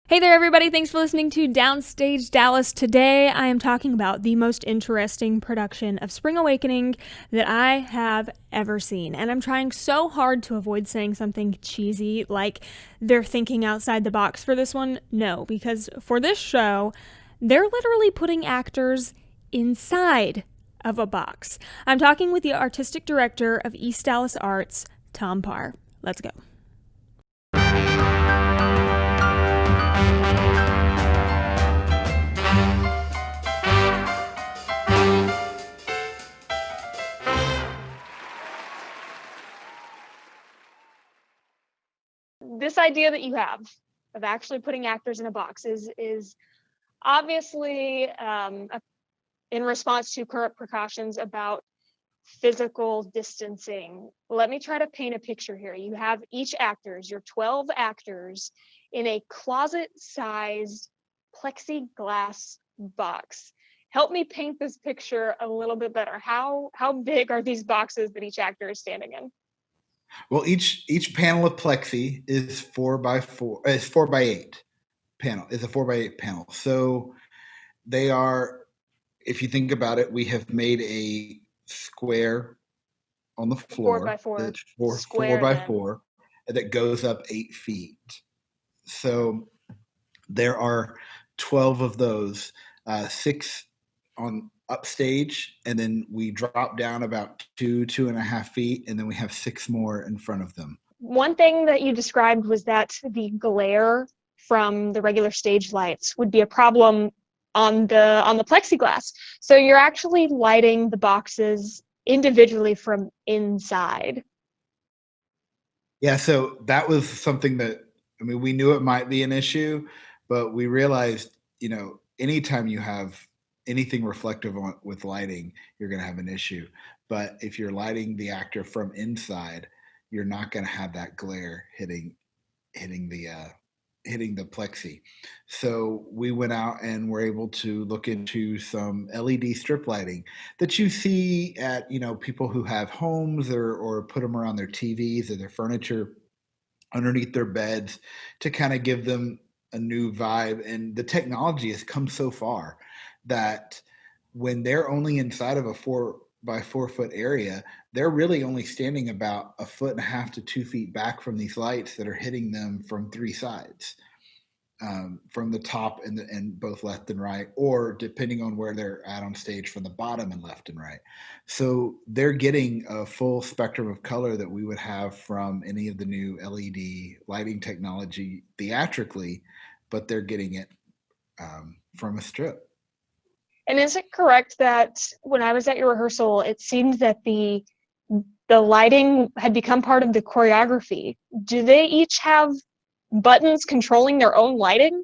Hey there, everybody. Thanks for listening to Downstage Dallas. Today, I am talking about the most interesting production of Spring Awakening that I have ever seen. And I'm trying so hard to avoid saying something cheesy like they're thinking outside the box for this one. No, because for this show, they're literally putting actors inside of a box. I'm talking with the artistic director of East Dallas Arts, Tom Parr. Let's go. This idea that you have of actually putting actors in a box is obviously in response to current precautions about physical distancing. Let me try to paint a picture here. You have each actors, your 12 actors, in a closet-sized plexiglass box. Help me paint this picture a little bit better. How big are these boxes that each actor is standing in? Well, each panel of plexi is 4x4. Is 4x8 panel. Is a 4x8 panel. So they are. If you think about it, we have made a square on the Four by floor four that's four square by then. four that goes up 8 feet. So there are 12 of those, six on upstage, and then we drop down about 2.5 feet, and then we have six more in front of them. One thing that you described was that the glare from the regular stage lights would be a problem on the plexiglass. So you're actually lighting the boxes individually from inside. Yeah, so that was something that, I mean, we knew it might be an issue, but we realized, anytime you have anything reflective with lighting, you're going to have an issue. But if you're lighting the actor from inside, you're not going to have that glare hitting the hitting the plexi. So we went out and were able to look into some LED strip lighting that you see at people who have homes or put them around their TVs or their furniture underneath their beds to kind of give them a new vibe. And the technology has come so far that when they're only inside of a 4x4 foot area, they're really only standing about 1.5 to 2 feet back from these lights that are hitting them from three sides, from the top and both left and right, or depending on where they're at on stage, from the bottom and left and right. So they're getting a full spectrum of color that we would have from any of the new LED lighting technology theatrically, but they're getting it from a strip. And is it correct that when I was at your rehearsal, it seemed that the lighting had become part of the choreography? Do they each have buttons controlling their own lighting?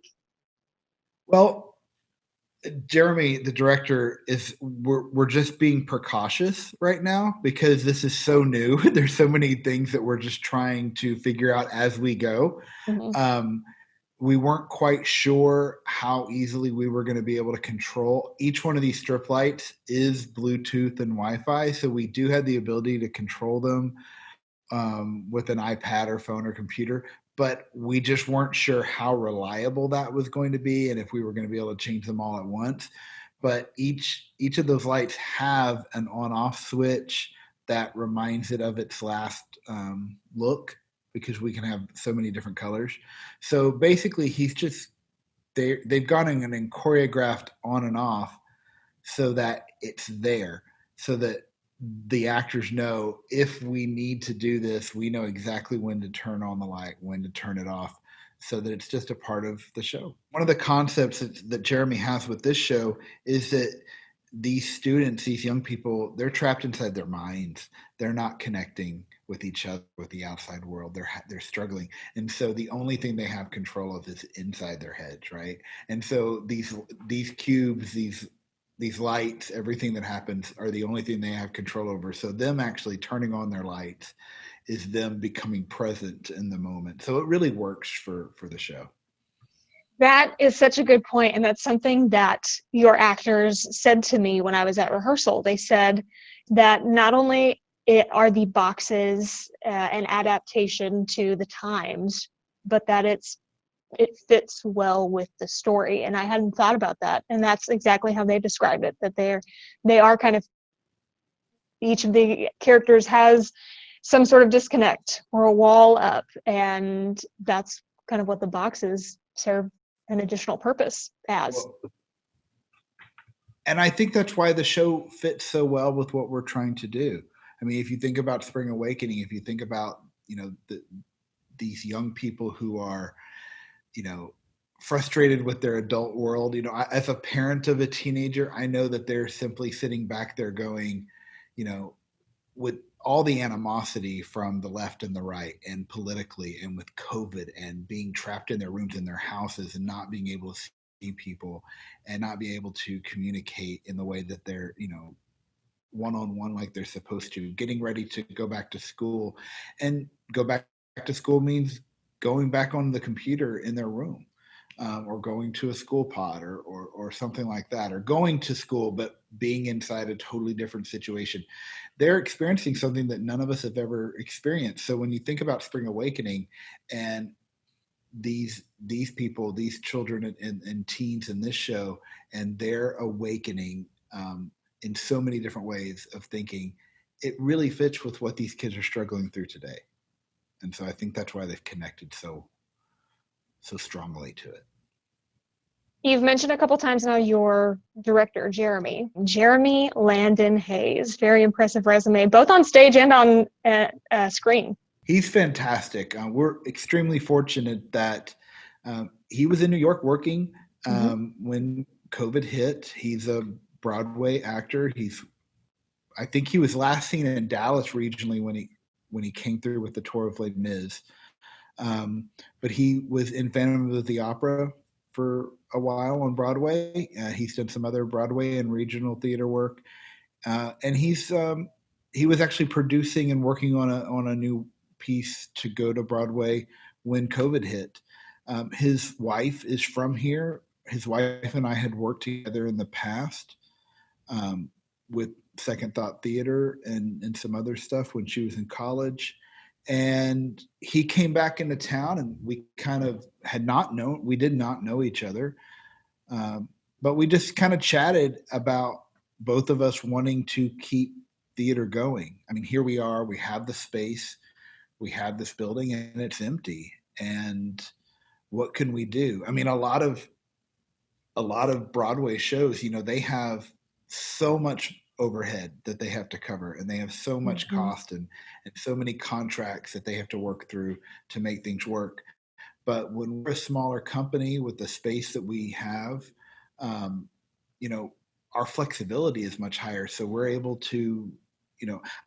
Well, Jeremy, the director, we're just being precautious right now because this is so new. There's so many things that we're just trying to figure out as we go. Mm-hmm. Um, we weren't quite sure how easily we were going to be able to control. Each one of these strip lights is Bluetooth and Wi-Fi, so we do have the ability to control them with an iPad or phone or computer, but we just weren't sure how reliable that was going to be and if we were going to be able to change them all at once. But each of those lights have an on-off switch that reminds it of its last look, because we can have so many different colors. So basically, they've gone in and choreographed on and off so that it's there, so that the actors know if we need to do this, we know exactly when to turn on the light, when to turn it off, so that it's just a part of the show. One of the concepts that Jeremy has with this show is that these students, these young people, they're trapped inside their minds. They're not connecting with each other, with the outside world. They're struggling, and so the only thing they have control of is inside their heads, right? And so these cubes, these lights, everything that happens are the only thing they have control over. So them actually turning on their lights is them becoming present in the moment. So it really works for the show. That is such a good point, and that's something that your actors said to me when I was at rehearsal. They said that not only are the boxes an adaptation to the times, but that it's it fits well with the story. And I hadn't thought about that. And that's exactly how they described it, that they are kind of, each of the characters has some sort of disconnect or a wall up, and that's kind of what the boxes serve an additional purpose as. Well, and I think that's why the show fits so well with what we're trying to do. I mean, if you think about Spring Awakening, if you think about, these young people who are, frustrated with their adult world, as a parent of a teenager, I know that they're simply sitting back there going, with all the animosity from the left and the right and politically and with COVID and being trapped in their rooms in their houses and not being able to see people and not be able to communicate in the way that they're, one-on-one like they're supposed to, getting ready to go back to school. And go back to school means going back on the computer in their room, or going to a school pod or something like that, or going to school but being inside a totally different situation. They're experiencing something that none of us have ever experienced. So when you think about Spring Awakening and these people, these children and teens in this show, and their awakening, in so many different ways of thinking, it really fits with what these kids are struggling through today. And so I think that's why they've connected so strongly to it. You've mentioned a couple times now your director, Jeremy Landon Hayes. Very impressive resume, both on stage and on screen. He's fantastic. We're extremely fortunate that he was in New York working when COVID hit. He's a Broadway actor. I think he was last seen in Dallas regionally when he came through with the tour of Les Mis. But he was in Phantom of the Opera for a while on Broadway. He's done some other Broadway and regional theater work, and he was actually producing and working on a new piece to go to Broadway when COVID hit. His wife is from here. His wife and I had worked together in the past, with Second Thought Theater and some other stuff when she was in college. And he came back into town, and we kind of we did not know each other. But we just kind of chatted about both of us wanting to keep theater going. I mean, here we are, we have the space, we have this building, and it's empty. And what can we do? I mean, a lot of Broadway shows, they have so much overhead that they have to cover, and they have so much cost and so many contracts that they have to work through to make things work. But when we're a smaller company with the space that we have, our flexibility is much higher. So we're able to,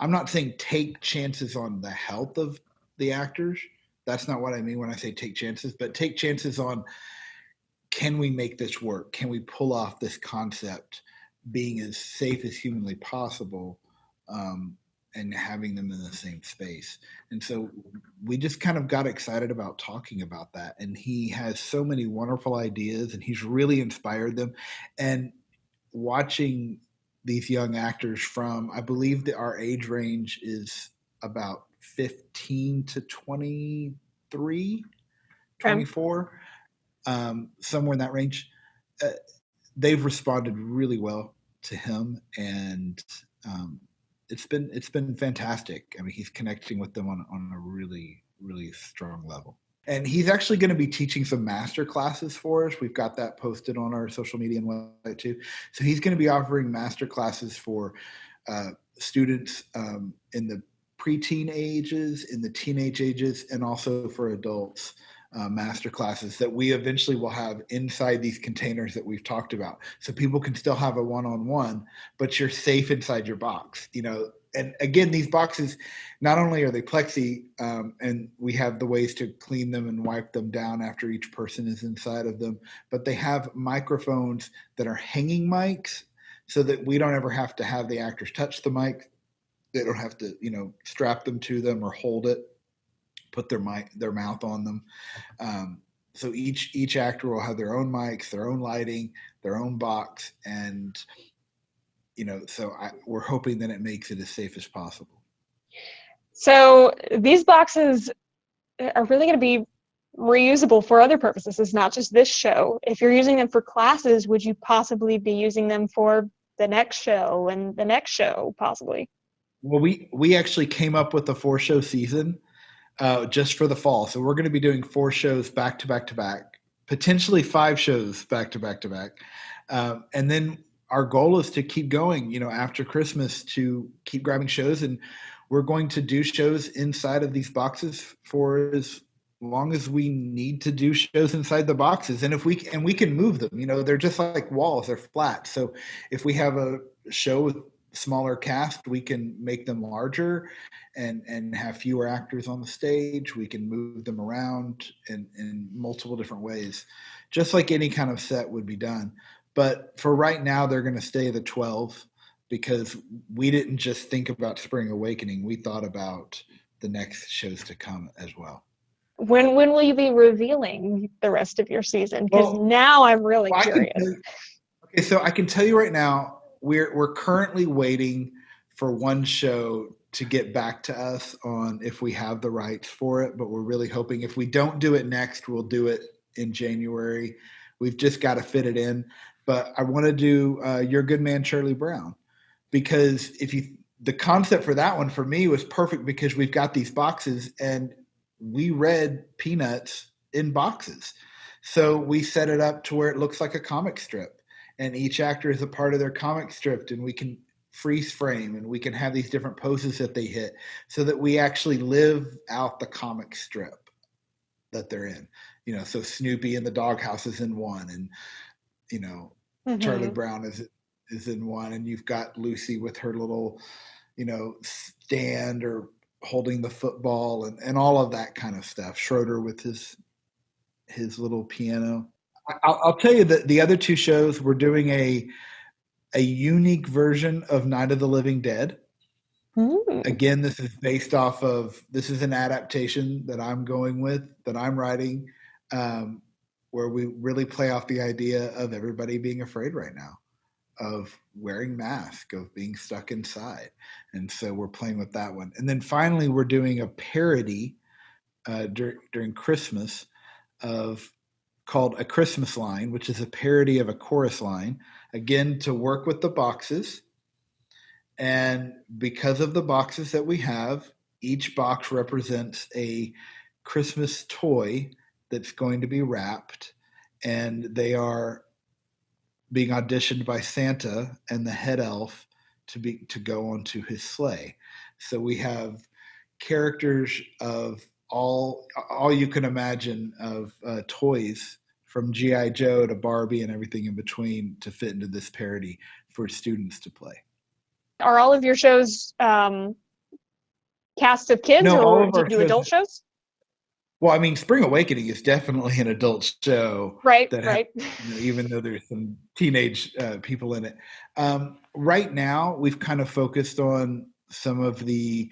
I'm not saying take chances on the health of the actors. That's not what I mean when I say take chances, but take chances on, can we make this work? Can we pull off this concept, being as safe as humanly possible, and having them in the same space? And so we just kind of got excited about talking about that. And he has so many wonderful ideas, and he's really inspired them. And watching these young actors from, I believe that our age range is about 15 to 23, 24, somewhere in that range. They've responded really well to him, and it's been fantastic. I mean, he's connecting with them on a really, really strong level. And he's actually going to be teaching some master classes for us. We've got that posted on our social media and website too. So he's going to be offering master classes for students in the preteen ages, in the teenage ages, and also for adults. Master classes that we eventually will have inside these containers that we've talked about, so people can still have a one-on-one, but you're safe inside your box. And again, these boxes, not only are they plexi, and we have the ways to clean them and wipe them down after each person is inside of them, but they have microphones that are hanging mics, so that we don't ever have to have the actors touch the mic. They don't have to, strap them to them or hold it, put their mouth on them. So each actor will have their own mics, their own lighting, their own box, and we're hoping that it makes it as safe as possible. So these boxes are really going to be reusable for other purposes. It's not just this show. If you're using them for classes, would you possibly be using them for the next show and the next show, possibly? Well, we actually came up with a 4-show season just for the fall. So we're going to be doing 4 shows back to back to back, potentially 5 shows back to back to back. And then our goal is to keep going, after Christmas, to keep grabbing shows. And we're going to do shows inside of these boxes for as long as we need to do shows inside the boxes. And we can move them, they're just like walls, they're flat. So if we have a show with smaller cast, we can make them larger and have fewer actors on the stage. We can move them around in multiple different ways, just like any kind of set would be done. But for right now, they're going to stay the 12 because we didn't just think about Spring Awakening. We thought about the next shows to come as well. When will you be revealing the rest of your season? Because Well, now I'm really curious. Okay, so I can tell you right now, we're currently waiting for one show to get back to us on if we have the rights for it, but we're really hoping if we don't do it next, we'll do it in January. We've just got to fit it in. But I want to do Your Good Man, Charlie Brown, because the concept for that one for me was perfect because we've got these boxes and we read Peanuts in boxes. So we set it up to where it looks like a comic strip and each actor is a part of their comic strip and we can freeze frame and we can have these different poses that they hit so that we actually live out the comic strip that they're in. So Snoopy in the doghouse is in one and, Charlie Brown is in one and you've got Lucy with her little, stand or holding the football and all of that kind of stuff. Schroeder with his little piano. I'll tell you that the other 2 shows we're doing a unique version of Night of the Living Dead. Again, this is an adaptation that I'm going with, that I'm writing, where we really play off the idea of everybody being afraid right now, of wearing masks, of being stuck inside. And so we're playing with that one. And then finally, we're doing a parody during Christmas called A Christmas Line, which is a parody of a chorus line, again, to work with the boxes. And because of the boxes that we have, each box represents a Christmas toy that's going to be wrapped, and they are being auditioned by Santa and the head elf to go onto his sleigh. So we have characters of all you can imagine of toys, from G.I. Joe to Barbie and everything in between, to fit into this parody for students to play. Are all of your shows cast of kids, No, all or of do you our do shows. adult shows? Well, I mean, Spring Awakening is definitely an adult show, Right. Even though there's some teenage people in it. Right now, we've kind of focused on some of the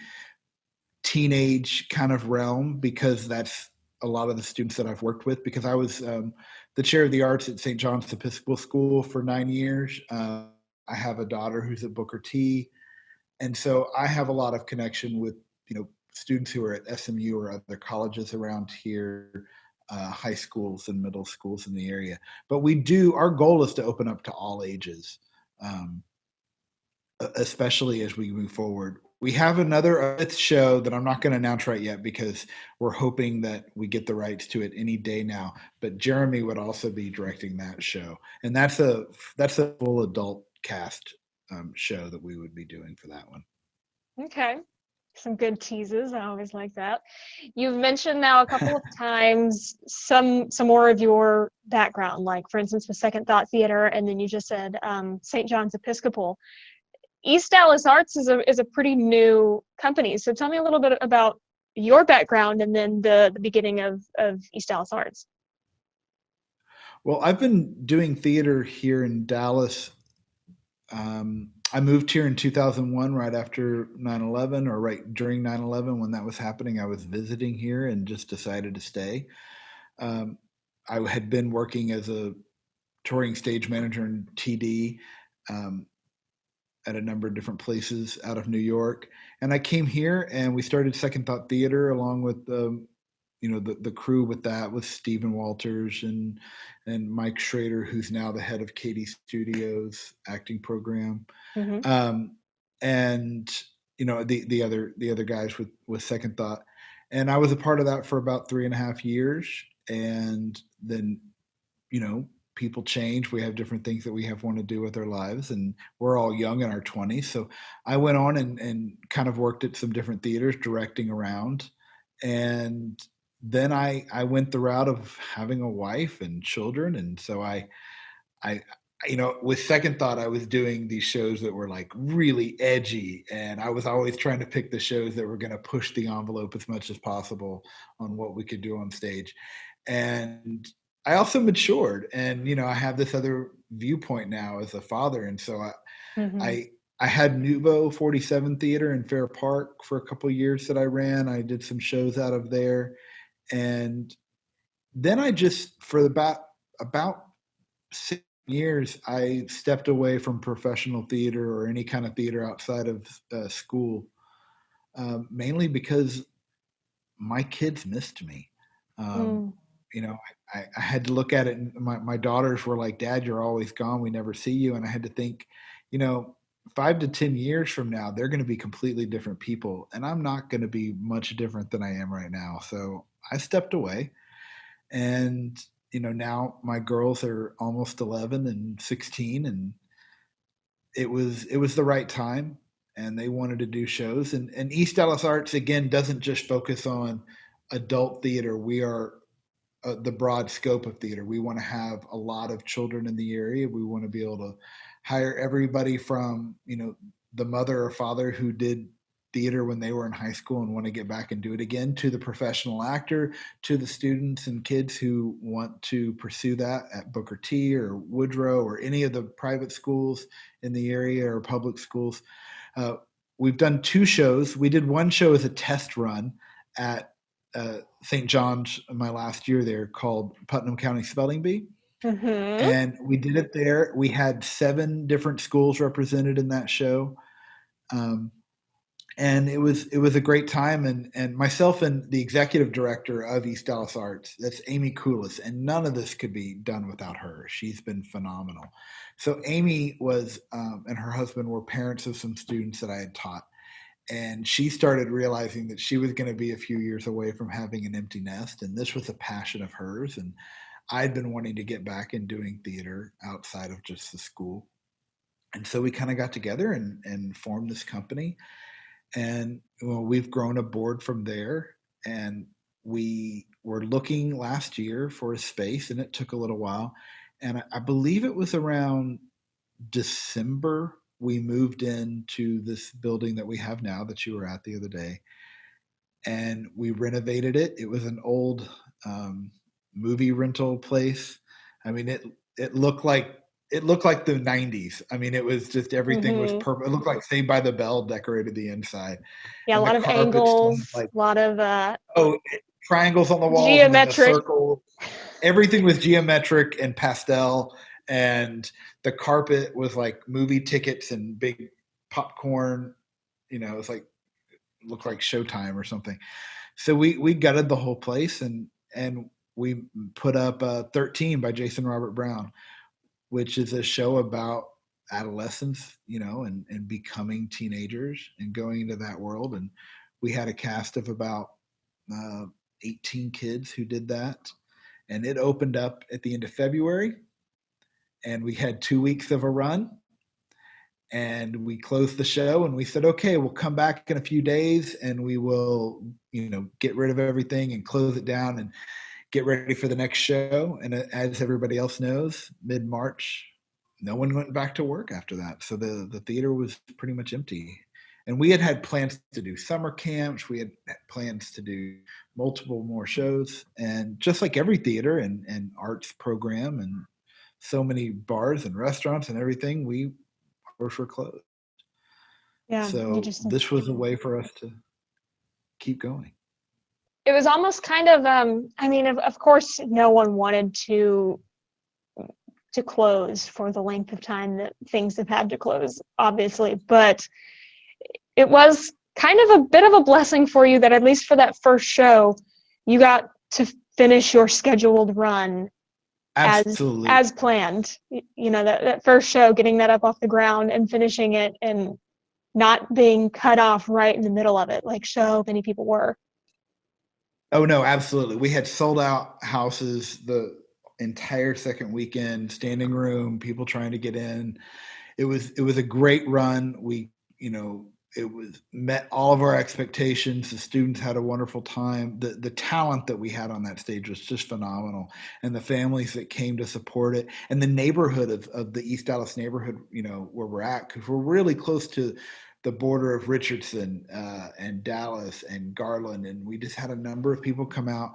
teenage kind of realm because that's a lot of the students that I've worked with, because I was the chair of the arts at St. John's Episcopal School for 9 years. I have a daughter who's at Booker T. And so I have a lot of connection with, students who are at SMU or other colleges around here, high schools and middle schools in the area. But our goal is to open up to all ages, especially as we move forward. We have another 5th show that I'm not going to announce right yet because we're hoping that we get the rights to it any day now. But Jeremy would also be directing that show. And that's a full adult cast show that we would be doing for that one. Okay. Some good teases. I always like that. You've mentioned now a couple of times some more of your background, like for instance, the Second Thought Theater, and then you just said St. John's Episcopal. East Dallas Arts is a pretty new company. So tell me a little bit about your background and then the beginning of East Dallas Arts. Well, I've been doing theater here in Dallas. I moved here in 2001, right after 9/11, or right during 9/11 when that was happening. I was visiting here and just decided to stay. I had been working as a touring stage manager in TD at a number of different places out of New York. And I came here and we started Second Thought Theater along with the crew with that was Stephen Walters and Mike Schrader, who's now the head of Katie Studios acting program. Mm-hmm. And the other guys with Second Thought. And I was a part of that for about 3.5 years. And then, people change. We have different things that we want to do with our lives, and we're all young in our 20s. So I went on and kind of worked at some different theaters, directing around. And then I went the route of having a wife and children. And so I with Second Thought, I was doing these shows that were like really edgy, and I was always trying to pick the shows that were going to push the envelope as much as possible on what we could do on stage. And I also matured, and I have this other viewpoint now as a father, and so Mm-hmm. I had Nouveau 47 Theater in Fair Park for a couple of years that I ran. I did some shows out of there, and then I just for about 6 years, I stepped away from professional theater or any kind of theater outside of school, mainly because my kids missed me. Um, I had to look at it, and my daughters were like, "Dad, you're always gone. We never see you." And I had to think, 5 to 10 years from now, they're going to be completely different people, and I'm not going to be much different than I am right now. So I stepped away. And now my girls are almost 11 and 16, and it was the right time, and they wanted to do shows. And East Dallas Arts, again, doesn't just focus on adult theater. We are the broad scope of theater. We want to have a lot of children in the area. We want to be able to hire everybody from the mother or father who did theater when they were in high school and want to get back and do it again, to the professional actor, to the students and kids who want to pursue that at Booker T or Woodrow or any of the private schools in the area or public schools. We've done 2 shows. We did one show as a test run at St. John's my last year there, called Putnam County Spelling Bee. Mm-hmm. And we did it there. We had 7 different schools represented in that show. And it was a great time, and myself and the executive director of East Dallas Arts, that's Amy Koulis, and none of this could be done without her. She's been phenomenal. So Amy was and her husband were parents of some students that I had taught, and she started realizing that she was going to be a few years away from having an empty nest, and this was a passion of hers, and I'd been wanting to get back in doing theater outside of just the school. And so we kind of got together and formed this company. And we've grown a board from there, and we were looking last year for a space, and it took a little while. And I believe it was around December we moved into this building that we have now, that you were at the other day, and we renovated it. It was an old movie rental place. I mean, it looked like the 90s. I mean, it was just everything was Mm-hmm. purple. It looked like Saved by the Bell decorated the inside. Yeah, a And the lot of carpets angles, like, a lot of triangles on the walls, and then the geometric. circle. Everything was geometric and pastel, and the carpet was like movie tickets and big popcorn. It's like, it looked like Showtime or something. So we gutted the whole place, and we put up 13 by Jason Robert Brown, which is a show about adolescence, and becoming teenagers and going into that world. And we had a cast of about 18 kids who did that. And it opened up at the end of February. And we had 2 weeks of a run. And we closed the show, and we said, okay, we'll come back in a few days, and we will, get rid of everything and close it down and get ready for the next show. And as everybody else knows, mid-March, no one went back to work after that. So the theater was pretty much empty. And we had plans to do summer camps. We had plans to do multiple more shows. And just like every theater and arts program and so many bars and restaurants and everything, ours were closed. Yeah, So this was a way for us to keep going. It was almost kind of, I mean, of course, no one wanted to close for the length of time that things have had to close, obviously, but it was kind of a bit of a blessing for you that at least for that first show, you got to finish your scheduled run Absolutely. as planned. You know, that first show, getting that up off the ground and finishing it and not being cut off right in the middle of it, like so many people were. Oh no, absolutely. We had sold out houses the entire second weekend, standing room, people trying to get in. It was a great run. We, it was met all of our expectations. The students had a wonderful time. The talent that we had on that stage was just phenomenal, and the families that came to support it, and the neighborhood of the East Dallas neighborhood, where we're at, because we're really close to the border of Richardson and Dallas and Garland, and we just had a number of people come out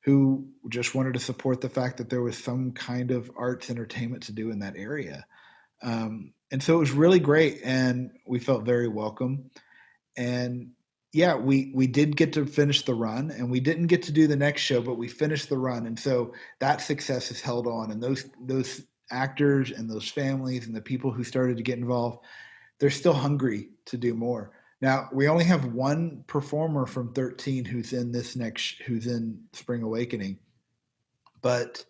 who just wanted to support the fact that there was some kind of arts entertainment to do in that area. And so it was really great, and we felt very welcome. And yeah, we did get to finish the run, and we didn't get to do the next show, but we finished the run, and so that success has held on. And those actors and those families and the people who started to get involved, they're still hungry to do more. Now we only have one performer from 13 who's in Spring Awakening, but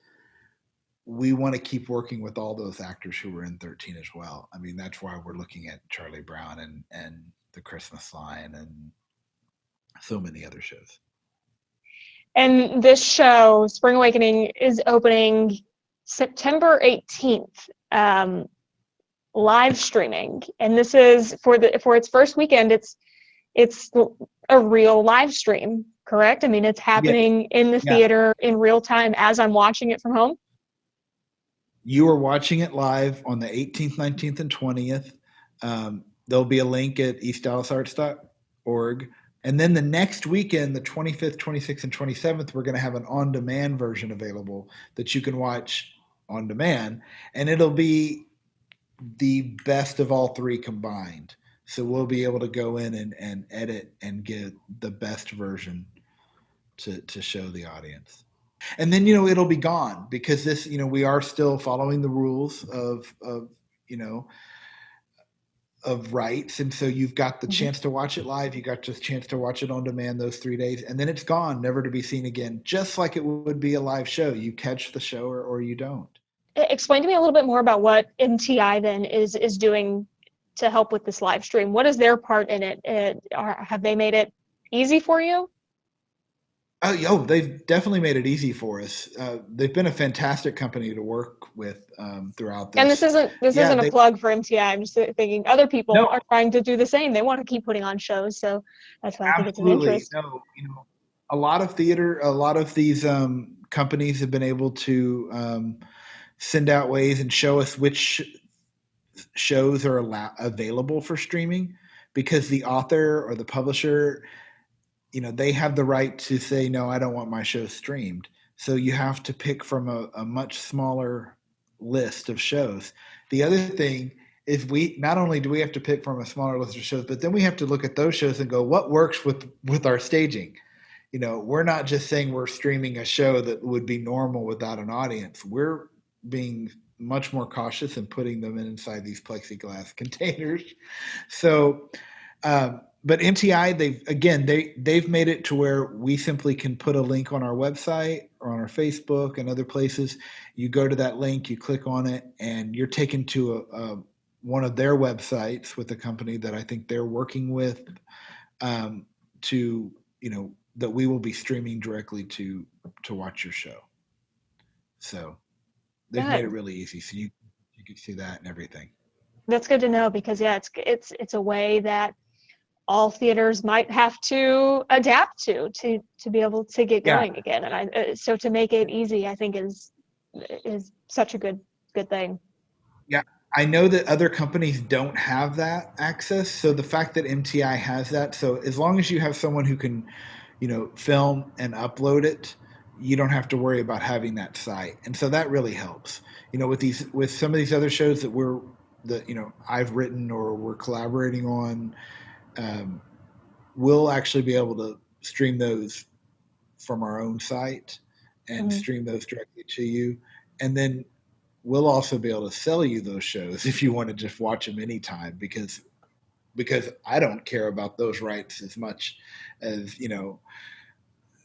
we want to keep working with all those actors who were in 13 as well. I mean, that's why we're looking at Charlie Brown and The Christmas Line and so many other shows. And this show, Spring Awakening, is opening September 18th, live streaming. And this is for its first weekend. It's a real live stream, correct? I mean, it's happening in the theater in real time as I'm watching it from home. You are watching it live on the 18th, 19th, and 20th. There'll be a link at eastdallasarts.org. And then the next weekend, the 25th, 26th, and 27th, we're going to have an on-demand version available that you can watch on demand. And it'll be the best of all three combined. So we'll be able to go in and edit and get the best version to show the audience. And then, it'll be gone because this, we are still following the rules of rights. And so you've got the chance to watch it live. You got the chance to watch it on demand those 3 days, and then it's gone, never to be seen again, just like it would be a live show. You catch the show or you don't. Explain to me a little bit more about what MTI then is doing to help with this live stream. What is their part in it? Have they made it easy for you? Oh, they've definitely made it easy for us. They've been a fantastic company to work with throughout this. And this isn't a plug for MTI. I'm just thinking other people are trying to do the same. They want to keep putting on shows, so that's why I think it's an interest. No, a lot of these companies have been able to send out ways and show us which shows are available for streaming, because the author or the publisher, they have the right to say, no, I don't want my show streamed. So you have to pick from a much smaller list of shows. The other thing is not only do we have to pick from a smaller list of shows, but then we have to look at those shows and go, what works with our staging? We're not just saying we're streaming a show that would be normal without an audience. We're being much more cautious and putting them inside these plexiglass containers. So, but MTI, they've made it to where we simply can put a link on our website or on our Facebook and other places. You go to that link, you click on it, and you're taken to one of their websites with a company that I think they're working with that we will be streaming directly to watch your show. So they've made it really easy. So you can see that and everything. That's good to know, because it's a way that all theaters might have to adapt to be able to get going again. And so to make it easy, I think is such a good thing. Yeah. I know that other companies don't have that access. So the fact that MTI has that, so as long as you have someone who can, film and upload it, you don't have to worry about having that site. And so that really helps, with some of these other shows that I've written or we're collaborating on. We'll actually be able to stream those from our own site and stream those directly to you. And then we'll also be able to sell you those shows if you want to just watch them anytime, because I don't care about those rights as much as,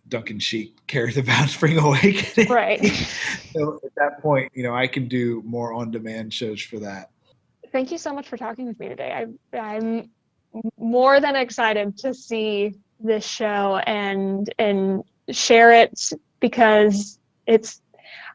Duncan Sheik cares about Spring Awakening. Right. So at that point, I can do more on-demand shows for that. Thank you so much for talking with me today. I'm more than excited to see this show and share it, because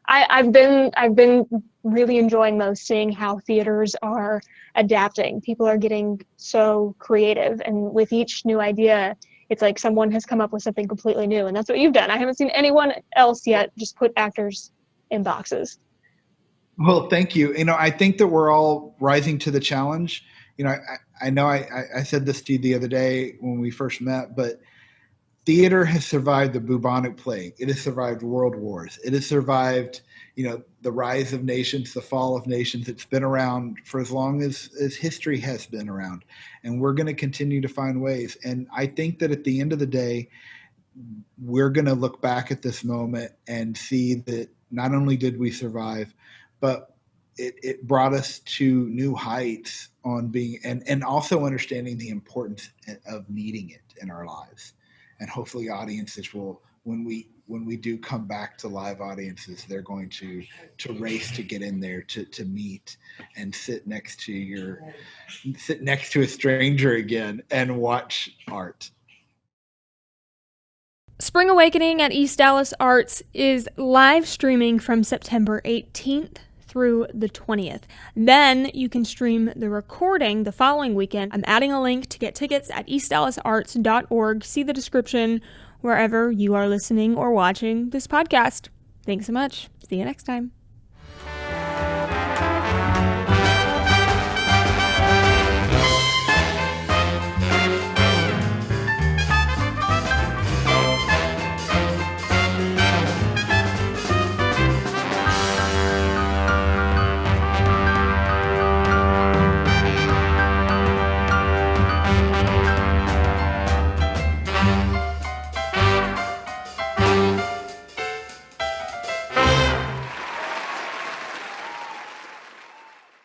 I've been really enjoying seeing how theaters are adapting. People are getting so creative, and with each new idea, it's like someone has come up with something completely new, and that's what you've done. I haven't seen anyone else yet just put actors in boxes. Well, thank you. I think that we're all rising to the challenge. I know I said this to you the other day when we first met, but theater has survived the bubonic plague. It has survived world wars. It has survived, the rise of nations, the fall of nations. It's been around for as long as history has been around. And we're going to continue to find ways. And I think that at the end of the day, we're going to look back at this moment and see that not only did we survive, but it brought us to new heights on being, and also understanding the importance of needing it in our lives. And hopefully audiences will, when we do come back to live audiences, they're going to race to get in there to meet and sit next to a stranger again and watch art. Spring Awakening at East Dallas Arts is live streaming from September 18th through the 20th. Then you can stream the recording the following weekend. I'm adding a link to get tickets at eastdallasarts.org. See the description wherever you are listening or watching this podcast. Thanks so much. See you next time.